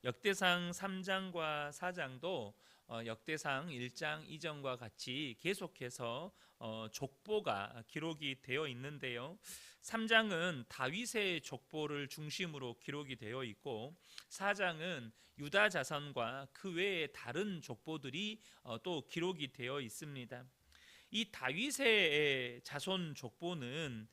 역대상 3장과 4장도 역대상 1장 이전과 같이 계속해서 족보가 기록이 되어 있는데요. 3장은 다윗의 족보를 중심으로 기록이 되어 있고 4장은 유다 자손과 그 외의 다른 족보들이 또 기록이 되어 있습니다. 이 다윗의 자손 족보는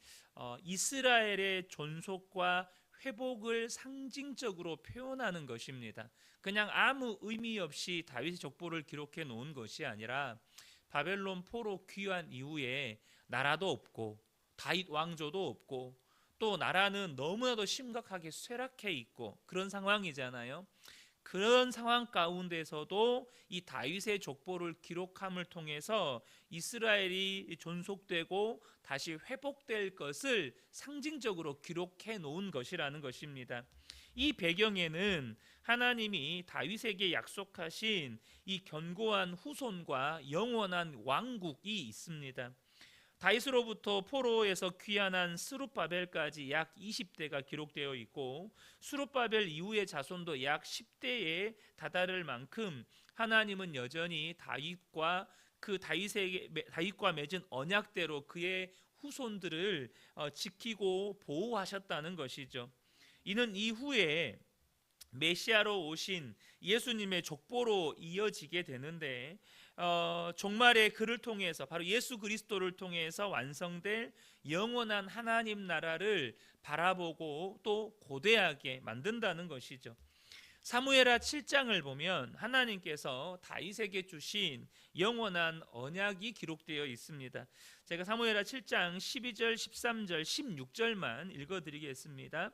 이스라엘의 존속과 회복을 상징적으로 표현하는 것입니다. 그냥 아무 의미 없이 다윗의 족보를 기록해 놓은 것이 아니라 바벨론 포로 귀환 이후에 나라도 없고 다윗 왕조도 없고 또 나라는 너무나도 심각하게 쇠락해 있고 그런 상황이잖아요. 그런 상황 가운데서도 이 다윗의 족보를 기록함을 통해서 이스라엘이 존속되고 다시 회복될 것을 상징적으로 기록해 놓은 것이라는 것입니다. 이 배경에는 하나님이 다윗에게 약속하신 이 견고한 후손과 영원한 왕국이 있습니다. 다윗으로부터 포로에서 귀환한 스룹바벨까지 약 20대가 기록되어 있고 스룹바벨 이후의 자손도 약 10대에 다다를 만큼 하나님은 여전히 다윗과 맺은 언약대로 그의 후손들을 지키고 보호하셨다는 것이죠. 이는 이후에 메시아로 오신 예수님의 족보로 이어지게 되는데 종말의 그를 통해서 바로 예수 그리스도를 통해서 완성될 영원한 하나님 나라를 바라보고 또 고대하게 만든다는 것이죠. 사무엘하 7장을 보면 하나님께서 다윗에게 주신 영원한 언약이 기록되어 있습니다. 제가 사무엘하 7장 12절, 13절, 16절만 읽어드리겠습니다.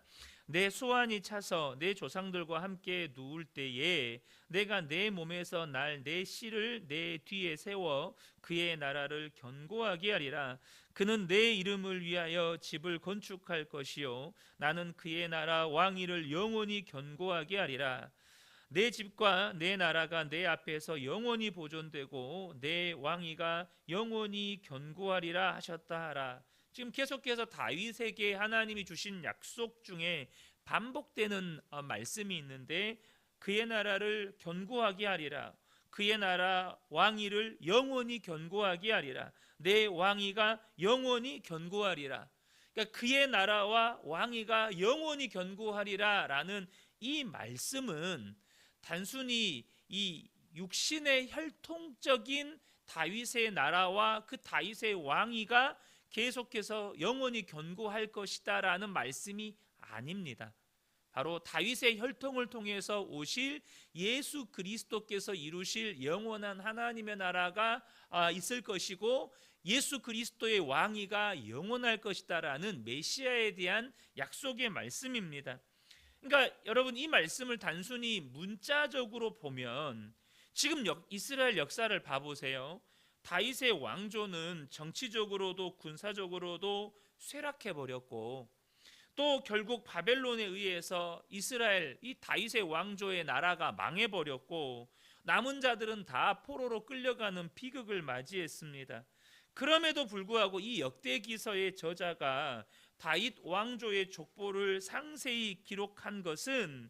내 소환이 차서 내 조상들과 함께 누울 때에 내가 내 몸에서 날 내 씨를 내 뒤에 세워 그의 나라를 견고하게 하리라. 그는 내 이름을 위하여 집을 건축할 것이요 나는 그의 나라 왕위를 영원히 견고하게 하리라. 내 집과 내 나라가 내 앞에서 영원히 보존되고 내 왕위가 영원히 견고하리라 하셨다 하라. 지금 계속해서 다윗에게 하나님이 주신 약속 중에 반복되는 말씀이 있는데 그의 나라를 견고하게 하리라. 그의 나라 왕위를 영원히 견고하게 하리라. 내 왕위가 영원히 견고하리라. 그러니까 그의 나라와 왕위가 영원히 견고하리라 라는 이 말씀은 단순히 이 육신의 혈통적인 다윗의 나라와 그 다윗의 왕위가 계속해서 영원히 견고할 것이다 라는 말씀이 아닙니다. 바로 다윗의 혈통을 통해서 오실 예수 그리스도께서 이루실 영원한 하나님의 나라가 있을 것이고 예수 그리스도의 왕위가 영원할 것이다 라는 메시아에 대한 약속의 말씀입니다. 그러니까 여러분, 이 말씀을 단순히 문자적으로 보면 지금 이스라엘 역사를 봐보세요. 다윗의 왕조는 정치적으로도 군사적으로도 쇠락해 버렸고 또 결국 바벨론에 의해서 이스라엘 이 다윗의 왕조의 나라가 망해 버렸고 남은 자들은 다 포로로 끌려가는 비극을 맞이했습니다. 그럼에도 불구하고 이 역대기서의 저자가 다윗 왕조의 족보를 상세히 기록한 것은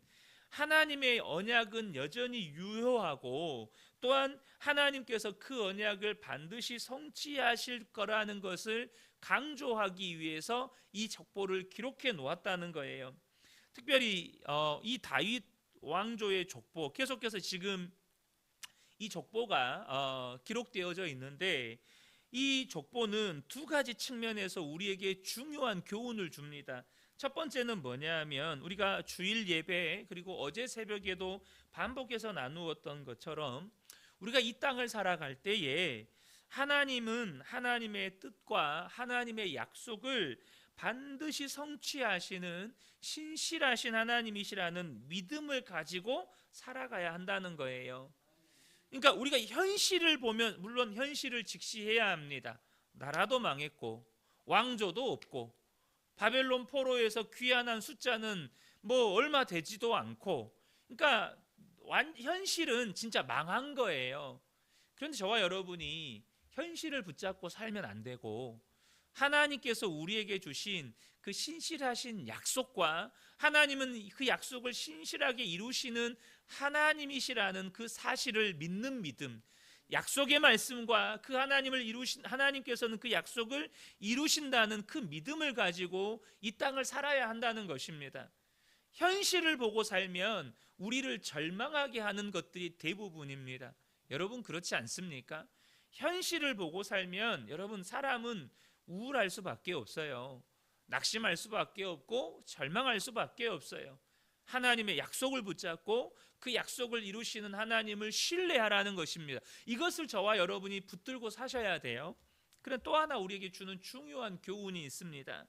하나님의 언약은 여전히 유효하고 또한 하나님께서 그 언약을 반드시 성취하실 거라는 것을 강조하기 위해서 이 족보를 기록해 놓았다는 거예요. 특별히 이 다윗 왕조의 족보, 계속해서 지금 이 족보가 기록되어져 있는데 이 족보는 두 가지 측면에서 우리에게 중요한 교훈을 줍니다. 첫 번째는 뭐냐 하면 우리가 주일 예배 그리고 어제 새벽에도 반복해서 나누었던 것처럼 우리가 이 땅을 살아갈 때에 하나님은 하나님의 뜻과 하나님의 약속을 반드시 성취하시는 신실하신 하나님이시라는 믿음을 가지고 살아가야 한다는 거예요. 그러니까 우리가 현실을 보면 물론 현실을 직시해야 합니다. 나라도 망했고 왕조도 없고 바벨론 포로에서 귀환한 숫자는 뭐 얼마 되지도 않고, 그러니까 현실은 진짜 망한 거예요. 그런데 저와 여러분이 현실을 붙잡고 살면 안 되고 하나님께서 우리에게 주신 그 신실하신 약속과 하나님은 그 약속을 신실하게 이루시는 하나님이시라는 그 사실을 믿는 믿음, 약속의 말씀과 그 하나님을 이루신 하나님께서는 그 약속을 이루신다는 그 믿음을 가지고 이 땅을 살아야 한다는 것입니다. 현실을 보고 살면 우리를 절망하게 하는 것들이 대부분입니다. 여러분 그렇지 않습니까? 현실을 보고 살면 여러분 사람은 우울할 수밖에 없어요. 낙심할 수밖에 없고 절망할 수밖에 없어요. 하나님의 약속을 붙잡고 그 약속을 이루시는 하나님을 신뢰하라는 것입니다. 이것을 저와 여러분이 붙들고 사셔야 돼요. 그런데 또 하나 우리에게 주는 중요한 교훈이 있습니다.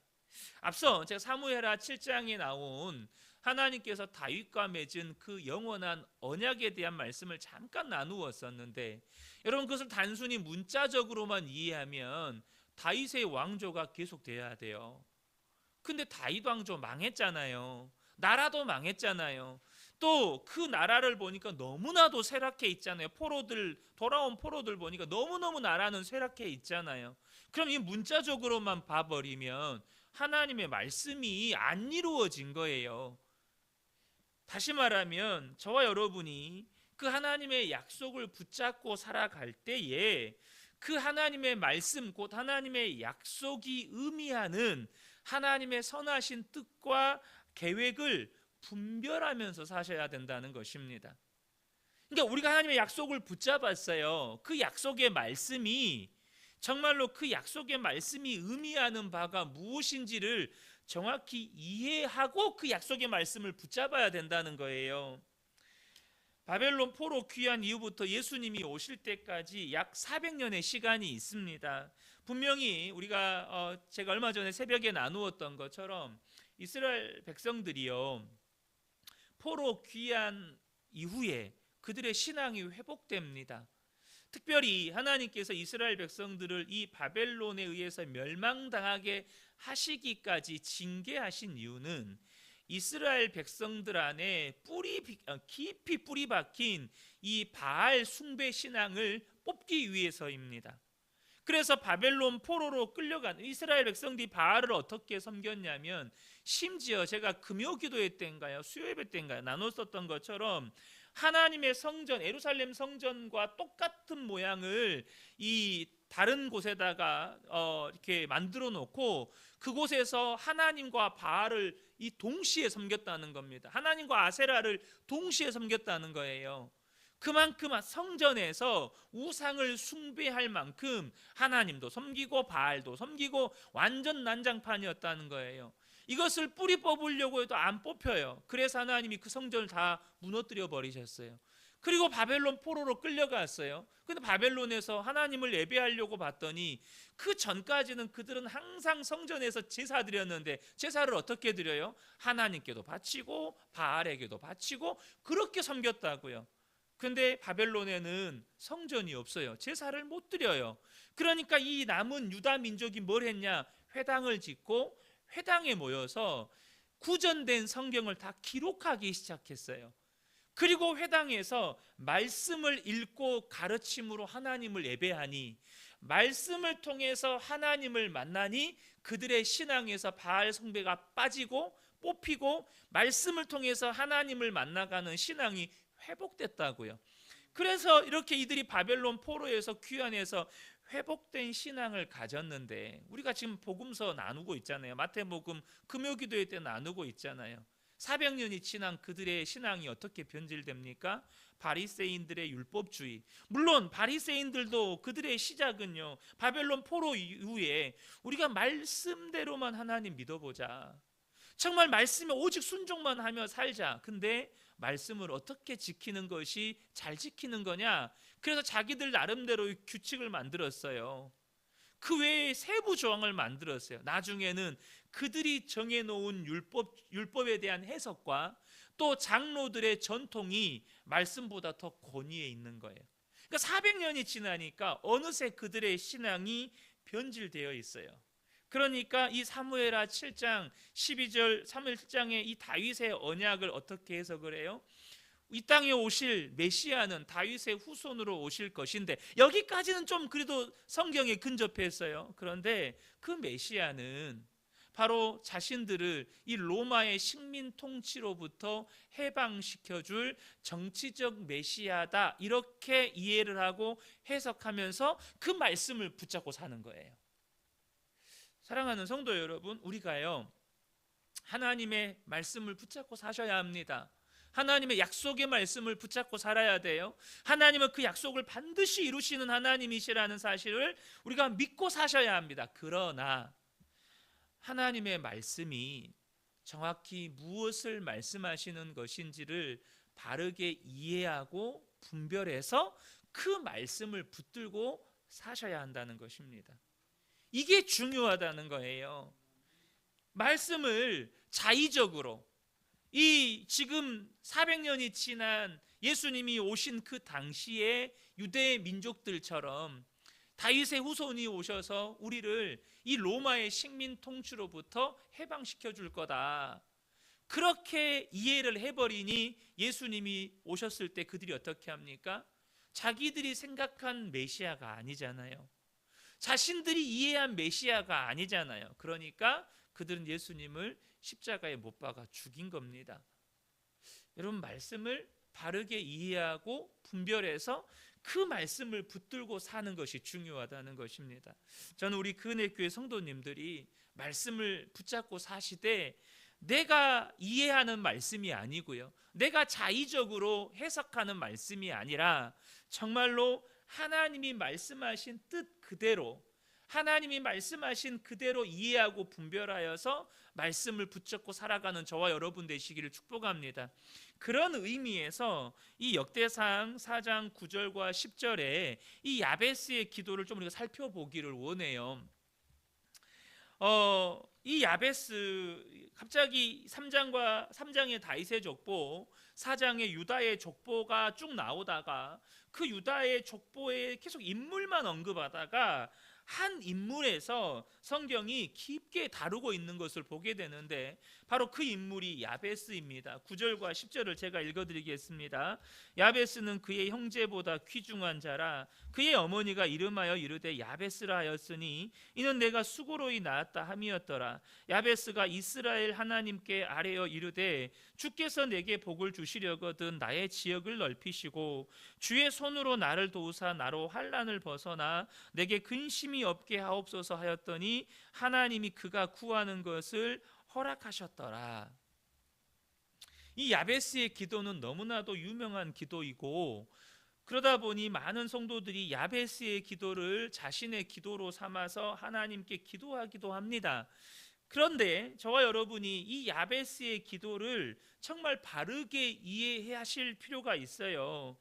앞서 제가 사무엘하 7장에 나온 하나님께서 다윗과 맺은 그 영원한 언약에 대한 말씀을 잠깐 나누었었는데, 여러분 그것을 단순히 문자적으로만 이해하면 다윗의 왕조가 계속돼야 돼요. 근데 다윗 왕조 망했잖아요. 나라도 망했잖아요. 또 그 나라를 보니까 너무나도 쇠락해 있잖아요. 돌아온 포로들 보니까 너무너무 나라는 쇠락해 있잖아요. 그럼 이 문자적으로만 봐버리면 하나님의 말씀이 안 이루어진 거예요. 다시 말하면 저와 여러분이 그 하나님의 약속을 붙잡고 살아갈 때에 그 하나님의 말씀, 곧 하나님의 약속이 의미하는 하나님의 선하신 뜻과 계획을 분별하면서 사셔야 된다는 것입니다. 그러니까 우리가 하나님의 약속을 붙잡았어요. 그 약속의 말씀이 정말로 그 약속의 말씀이 의미하는 바가 무엇인지를 정확히 이해하고 그 약속의 말씀을 붙잡아야 된다는 거예요. 바벨론 포로 귀환 이후부터 예수님이 오실 때까지 약 400년의 시간이 있습니다. 분명히 우리가 제가 얼마 전에 새벽에 나누었던 것처럼 이스라엘 백성들이요, 포로 귀환 이후에 그들의 신앙이 회복됩니다. 특별히 하나님께서 이스라엘 백성들을 이 바벨론에 의해서 멸망당하게 하시기까지 징계하신 이유는 이스라엘 백성들 안에 깊이 뿌리 박힌 이 바알 숭배 신앙을 뽑기 위해서입니다. 그래서 바벨론 포로로 끌려간 이스라엘 백성들이 바알을 어떻게 섬겼냐면, 심지어 제가 금요기도회 때인가요, 수요예배 때인가요 나눴었던 것처럼 하나님의 성전, 예루살렘 성전과 똑같은 모양을 이 다른 곳에다가 이렇게 만들어 놓고 그곳에서 하나님과 바알을 이 동시에 섬겼다는 겁니다. 하나님과 아세라를 동시에 섬겼다는 거예요. 그만큼 성전에서 우상을 숭배할 만큼 하나님도 섬기고 바알도 섬기고 완전 난장판이었다는 거예요. 이것을 뿌리 뽑으려고 해도 안 뽑혀요. 그래서 하나님이 그 성전을 다 무너뜨려 버리셨어요. 그리고 바벨론 포로로 끌려갔어요. 근데 바벨론에서 하나님을 예배하려고 봤더니 그 전까지는 그들은 항상 성전에서 제사 드렸는데, 제사를 어떻게 드려요? 하나님께도 바치고 바알에게도 바치고 그렇게 섬겼다고요. 근데 바벨론에는 성전이 없어요. 제사를 못 드려요. 그러니까 이 남은 유다 민족이 뭘 했냐? 회당을 짓고 회당에 모여서 구전된 성경을 다 기록하기 시작했어요. 그리고 회당에서 말씀을 읽고 가르침으로 하나님을 예배하니, 말씀을 통해서 하나님을 만나니 그들의 신앙에서 바알 숭배가 빠지고 뽑히고 말씀을 통해서 하나님을 만나가는 신앙이 회복됐다고요. 그래서 이렇게 이들이 바벨론 포로에서 귀환해서 회복된 신앙을 가졌는데, 우리가 지금 복음서 나누고 있잖아요. 마태복음 금요기도회 때 나누고 있잖아요. 400년이 지난 그들의 신앙이 어떻게 변질됩니까? 바리새인들의 율법주의. 물론 바리새인들도 그들의 시작은요, 바벨론 포로 이후에 우리가 말씀대로만 하나님 믿어보자, 정말 말씀에 오직 순종만 하며 살자. 근데 말씀을 어떻게 지키는 것이 잘 지키는 거냐? 그래서 자기들 나름대로 규칙을 만들었어요. 그 외에 세부 조항을 만들었어요. 나중에는 그들이 정해놓은 율법에 대한 해석과 또 장로들의 전통이 말씀보다 더 권위에 있는 거예요. 그러니까 400년이 지나니까 어느새 그들의 신앙이 변질되어 있어요. 그러니까 이 사무엘하 7장 12절 사무엘 7장의 이 다윗의 언약을 어떻게 해석을 해요? 이 땅에 오실 메시아는 다윗의 후손으로 오실 것인데, 여기까지는 좀 그래도 성경에 근접했어요. 그런데 그 메시아는 바로 자신들을 이 로마의 식민 통치로부터 해방시켜줄 정치적 메시아다, 이렇게 이해를 하고 해석하면서 그 말씀을 붙잡고 사는 거예요. 사랑하는 성도 여러분, 우리가요 하나님의 말씀을 붙잡고 사셔야 합니다. 하나님의 약속의 말씀을 붙잡고 살아야 돼요. 하나님은 그 약속을 반드시 이루시는 하나님이시라는 사실을 우리가 믿고 사셔야 합니다. 그러나 하나님의 말씀이 정확히 무엇을 말씀하시는 것인지를 바르게 이해하고 분별해서 그 말씀을 붙들고 사셔야 한다는 것입니다. 이게 중요하다는 거예요. 말씀을 자의적으로, 이 지금 400년이 지난 예수님이 오신 그 당시에 유대 민족들처럼 다윗의 후손이 오셔서 우리를 이 로마의 식민 통치로부터 해방시켜 줄 거다, 그렇게 이해를 해버리니 예수님이 오셨을 때 그들이 어떻게 합니까? 자기들이 생각한 메시아가 아니잖아요. 자신들이 이해한 메시아가 아니잖아요. 그러니까 그들은 예수님을 십자가에 못 박아 죽인 겁니다. 여러분, 말씀을 바르게 이해하고 분별해서 그 말씀을 붙들고 사는 것이 중요하다는 것입니다. 저는 우리 그은혜교회 성도님들이 말씀을 붙잡고 사시되 내가 이해하는 말씀이 아니고요, 내가 자의적으로 해석하는 말씀이 아니라 정말로 하나님이 말씀하신 뜻 그대로, 하나님이 말씀하신 그대로 이해하고 분별하여서 말씀을 붙잡고 살아가는 저와 여러분 되시기를 축복합니다. 그런 의미에서 이 역대상 4장 9절과 10절에 이 야베스의 기도를 좀 우리가 살펴보기를 원해요. 이 야베스, 갑자기 3장의 다윗의 족보, 4장의 유다의 족보가 쭉 나오다가 그 유다의 족보에 계속 인물만 언급하다가 한 인물에서 성경이 깊게 다루고 있는 것을 보게 되는데, 바로 그 인물이 야베스입니다. 9절과 10절을 제가 읽어드리겠습니다. 야베스는 그의 형제보다 귀중한 자라. 그의 어머니가 이름하여 이르되 야베스라 하였으니 이는 내가 수고로이 낳았다 함이었더라. 야베스가 이스라엘 하나님께 아뢰어 이르되 주께서 내게 복을 주시려거든 나의 지역을 넓히시고 주의 손으로 나를 도우사 나로 환난을 벗어나 내게 근심이 없게 하옵소서 하였더니 하나님이 그가 구하는 것을 허락하셨더라. 이 야베스의 기도는 너무나도 유명한 기도이고, 그러다 보니 많은 성도들이 야베스의 기도를 자신의 기도로 삼아서 하나님께 기도하기도 합니다. 그런데 저와 여러분이 이 야베스의 기도를 정말 바르게 이해하실 필요가 있어요.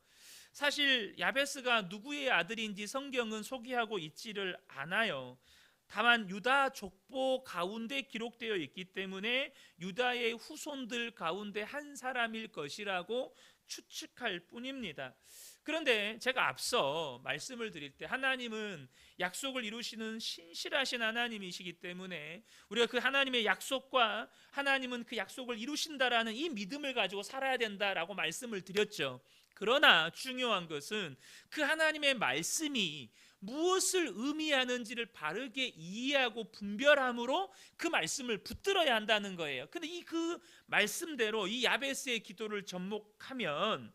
사실 야베스가 누구의 아들인지 성경은 소개하고 있지를 않아요. 다만 유다 족보 가운데 기록되어 있기 때문에 유다의 후손들 가운데 한 사람일 것이라고 추측할 뿐입니다. 그런데 제가 앞서 말씀을 드릴 때 하나님은 약속을 이루시는 신실하신 하나님이시기 때문에 우리가 그 하나님의 약속과 하나님은 그 약속을 이루신다라는 이 믿음을 가지고 살아야 된다라고 말씀을 드렸죠. 그러나 중요한 것은 그 하나님의 말씀이 무엇을 의미하는지를 바르게 이해하고 분별함으로 그 말씀을 붙들어야 한다는 거예요. 근데 그 말씀대로 이 야베스의 기도를 접목하면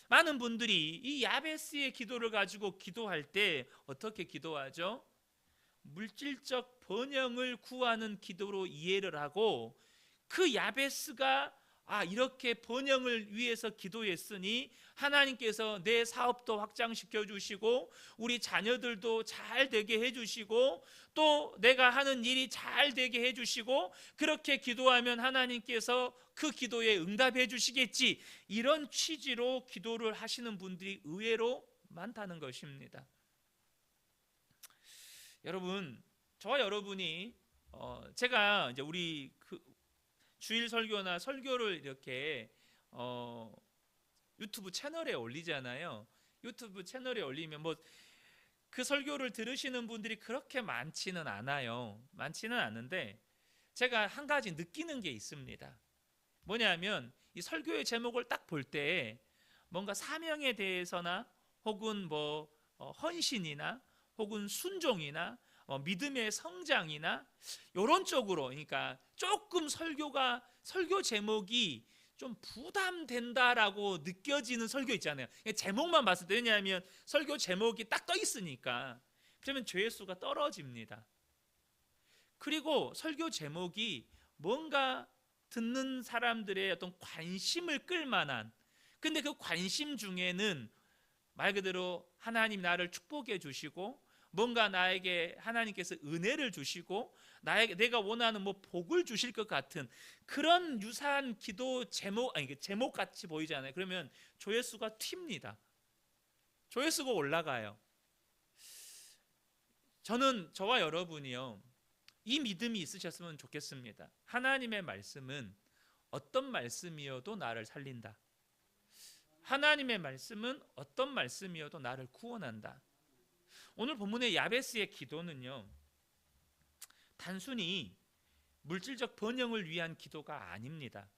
많은 분들이 이 야베스의 기도를 가지고 기도할 때 어떻게 기도하죠? 물질적 번영을 구하는 기도로 이해를 하고, 그 야베스가 이렇게 번영을 위해서 기도했으니 하나님께서 내 사업도 확장시켜 주시고 우리 자녀들도 잘 되게 해주시고 또 내가 하는 일이 잘 되게 해주시고, 그렇게 기도하면 하나님께서 그 기도에 응답해 주시겠지, 이런 취지로 기도를 하시는 분들이 의외로 많다는 것입니다. 여러분, 저와 여러분이 제가 이제 우리 주일 설교나 설교를 이렇게 유튜브 채널에 올리잖아요. 유튜브 채널에 올리면 그 설교를 들으시는 분들이 그렇게 많지는 않아요. 많지는 않은데 제가 한 가지 느끼는 게 있습니다. 뭐냐면 이 설교의 제목을 딱 볼 때 뭔가 사명에 대해서나 혹은 헌신이나 혹은 순종이나 믿음의 성장이나 이런 쪽으로, 그러니까 조금 설교 제목이 좀 부담된다라고 느껴지는 설교 있잖아요. 제목만 봤을 때, 왜냐하면 설교 제목이 딱 떠 있으니까 그러면 조회수가 떨어집니다. 그리고 설교 제목이 뭔가 듣는 사람들의 어떤 관심을 끌만한, 근데 그 관심 중에는 말 그대로 하나님 나를 축복해 주시고 뭔가 나에게 하나님께서 은혜를 주시고 내가 원하는 복을 주실 것 같은 그런 유사한 기도 제목 같이 보이잖아요. 그러면 조회수가 튑니다. 조회수가 올라가요. 저와 여러분이요, 이 믿음이 있으셨으면 좋겠습니다. 하나님의 말씀은 어떤 말씀이어도 나를 살린다. 하나님의 말씀은 어떤 말씀이어도 나를 구원한다. 오늘 본문의 야베스의 기도는요, 단순히 물질적 번영을 위한 기도가 아닙니다.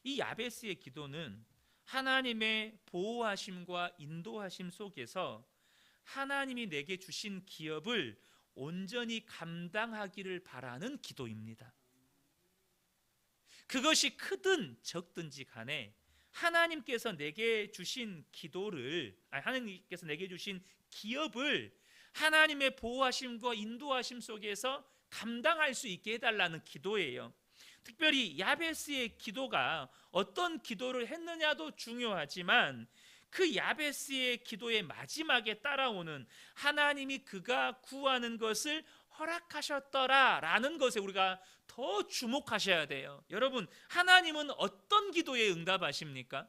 이 야베스의 기도는 하나님의 보호하심과 인도하심 속에서 하나님이 내게 주신 기업을 온전히 감당하기를 바라는 기도입니다. 그것이 크든 적든지 간에 하나님께서 내게 주신 하나님께서 내게 주신 기업을 하나님의 보호하심과 인도하심 속에서 감당할 수 있게 해달라는 기도예요. 특별히 야베스의 기도가 어떤 기도를 했느냐도 중요하지만 그 야베스의 기도의 마지막에 따라오는 하나님이 그가 구하는 것을 허락하셨더라라는 것에 우리가 더 주목하셔야 돼요. 여러분, 하나님은 어떤 기도에 응답하십니까?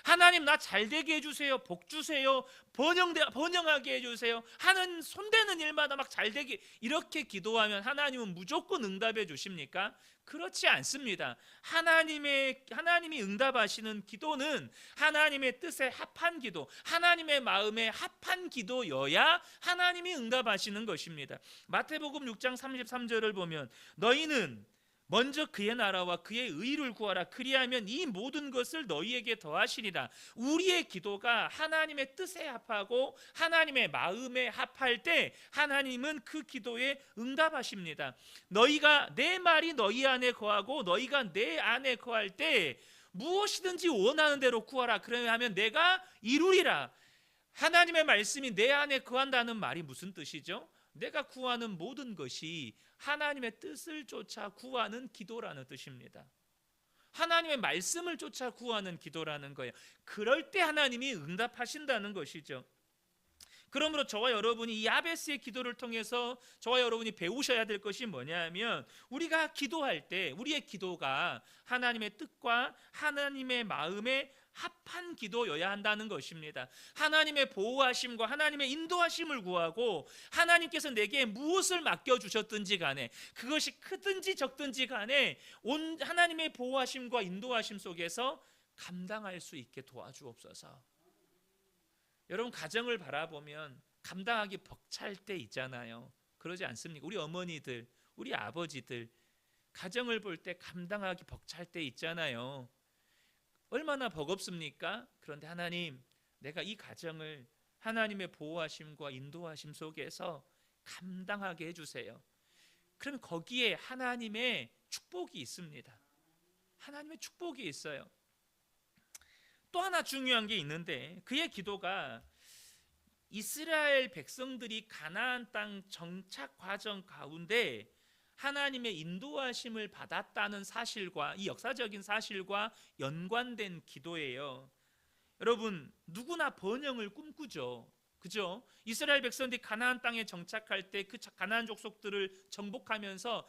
하나님 나 잘되게 해주세요, 복 주세요, 번영하게 해주세요 하는 손대는 일마다 막 잘되게 이렇게 기도하면 하나님은 무조건 응답해 주십니까? 그렇지 않습니다. 하나님이 응답하시는 기도는 하나님의 뜻에 합한 기도, 하나님의 마음에 합한 기도여야 하나님이 응답하시는 것입니다. 마태복음 6장 33절을 보면 너희는 먼저 그의 나라와 그의 의를 구하라. 그리하면 이 모든 것을 너희에게 더하시리라. 우리의 기도가 하나님의 뜻에 합하고 하나님의 마음에 합할 때 하나님은 그 기도에 응답하십니다. 너희가 내 말이 너희 안에 거하고 너희가 내 안에 거할 때 무엇이든지 원하는 대로 구하라. 그러면 내가 이루리라. 하나님의 말씀이 내 안에 거한다는 말이 무슨 뜻이죠? 내가 구하는 모든 것이 하나님의 뜻을 쫓아 구하는 기도라는 뜻입니다. 하나님의 말씀을 쫓아 구하는 기도라는 거예요. 그럴 때 하나님이 응답하신다는 것이죠. 그러므로 저와 여러분이 이 야베스의 기도를 통해서 저와 여러분이 배우셔야 될 것이 뭐냐면, 우리가 기도할 때 우리의 기도가 하나님의 뜻과 하나님의 마음에 합한 기도여야 한다는 것입니다. 하나님의 보호하심과 하나님의 인도하심을 구하고 하나님께서 내게 무엇을 맡겨주셨든지 간에 그것이 크든지 적든지 간에 하나님의 보호하심과 인도하심 속에서 감당할 수 있게 도와주옵소서. 여러분, 가정을 바라보면 감당하기 벅찰 때 있잖아요. 그러지 않습니까? 우리 어머니들, 우리 아버지들 가정을 볼 때 감당하기 벅찰 때 있잖아요. 얼마나 버겁습니까? 그런데 하나님, 내가 이 가정을 하나님의 보호하심과 인도하심 속에서 감당하게 해주세요. 그럼 거기에 하나님의 축복이 있습니다. 하나님의 축복이 있어요. 또 하나 중요한 게 있는데, 그의 기도가 이스라엘 백성들이 가나안 땅 정착 과정 가운데 하나님의 인도하심을 받았다는 사실과, 이 역사적인 사실과 연관된 기도예요. 여러분, 누구나 번영을 꿈꾸죠. 그죠? 이스라엘 백성들이 가나안 땅에 정착할 때 그 가나안 족속들을 정복하면서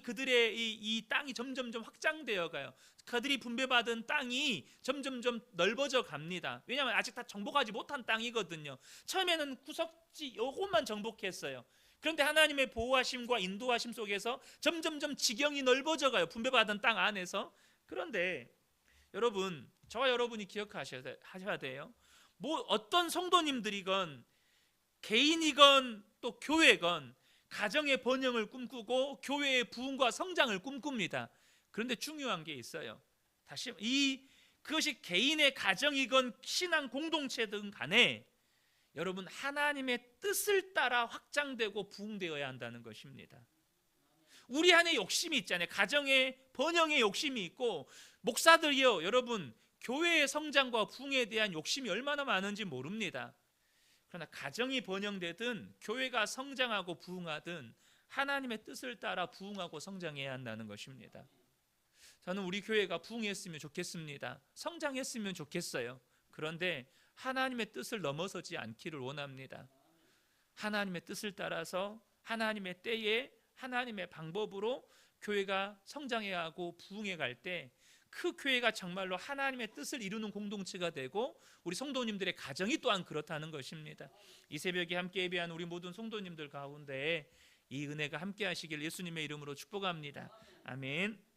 그들의 이 땅이 점점점 확장되어 가요. 그들이 분배받은 땅이 점점점 넓어져 갑니다. 왜냐하면 아직 다 정복하지 못한 땅이거든요. 처음에는 구석지 요것만 정복했어요. 그런데 하나님의 보호하심과 인도하심 속에서 점점점 지경이 넓어져 가요. 분배받은 땅 안에서. 그런데 여러분, 저와 여러분이 기억하셔야 돼요. 어떤 성도님들이건 개인이건 또 교회건 가정의 번영을 꿈꾸고 교회의 부흥과 성장을 꿈꿉니다. 그런데 중요한 게 있어요. 다시 이 그것이 개인의 가정이건 신앙 공동체든 간에 여러분 하나님의 뜻을 따라 확장되고 부흥되어야 한다는 것입니다. 우리 안에 욕심이 있잖아요. 가정의 번영의 욕심이 있고, 목사들이요 여러분 교회의 성장과 부흥에 대한 욕심이 얼마나 많은지 모릅니다. 그러나 가정이 번영되든 교회가 성장하고 부흥하든 하나님의 뜻을 따라 부흥하고 성장해야 한다는 것입니다. 저는 우리 교회가 부흥했으면 좋겠습니다. 성장했으면 좋겠어요. 그런데 하나님의 뜻을 넘어서지 않기를 원합니다. 하나님의 뜻을 따라서 하나님의 때에 하나님의 방법으로 교회가 성장해야 하고 부흥해 갈 때 그 교회가 정말로 하나님의 뜻을 이루는 공동체가 되고 우리 성도님들의 가정이 또한 그렇다는 것입니다. 이 새벽에 함께 예배한 우리 모든 성도님들 가운데 이 은혜가 함께 하시길 예수님의 이름으로 축복합니다. 아멘.